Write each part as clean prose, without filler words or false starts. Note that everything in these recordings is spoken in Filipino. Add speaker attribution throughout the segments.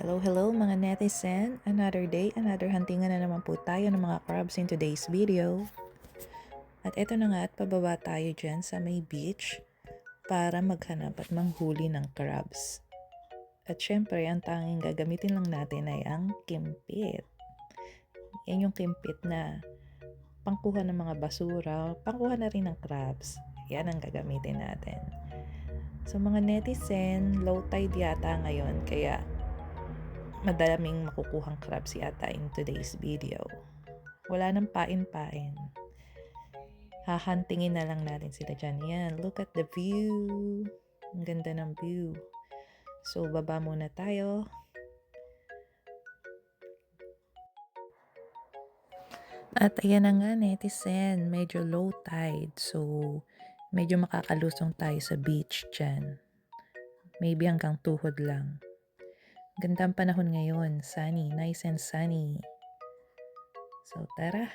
Speaker 1: Hello mga netizen! Another day, another huntingan na naman po tayo ng mga crabs in today's video. At eto na nga at pababa tayo dyan sa may beach para maghanap at manghuli ng crabs. At syempre, ang tanging gagamitin lang natin ay ang kimpit. Yan yung kimpit na pangkuha ng mga basura, pangkuha na rin ng crabs. Yan ang gagamitin natin. So mga netizen, low tide yata ngayon kaya madaming makukuhang crabs yata in today's video. Wala nang pain-pain. Hahantingin na lang natin sila dyan. Yan, look at the view. Ang ganda ng view. So, baba muna tayo. At ayan na nga netizen, medyo low tide. So, medyo makakalusong tayo sa beach dyan. Maybe hanggang tuhod lang. Gandang panahon ngayon. Sunny, nice and sunny. So, tara.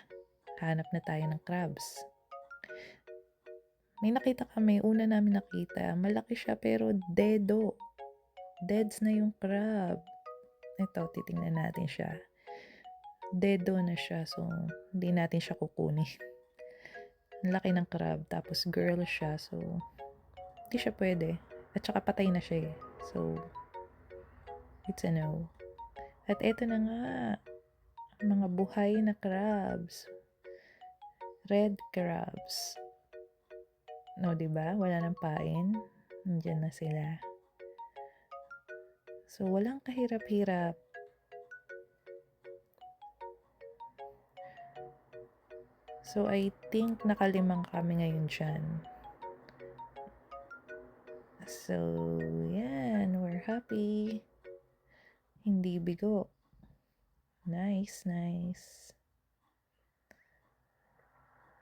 Speaker 1: Hanap na tayo ng crabs. May nakita kami, una namin nakita. Malaki siya pero dedo. Deads na yung crab. Ito, titingnan natin siya. Dedo na siya, so hindi natin siya kukunin. Ang laki ng crab, tapos girl siya, so hindi siya pwede. At saka patay na siya eh. So, it's a no. At eto na nga, mga buhay na crabs. Red crabs. No, diba? Wala nang pain. Nandiyan na sila. So, walang kahirap-hirap. So, I think nakalimang kami ngayon dyan. So, yan. We're happy. Hindi bigo. Nice, nice.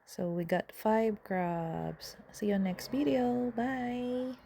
Speaker 1: So, we got 5 crabs. See you next video. Bye!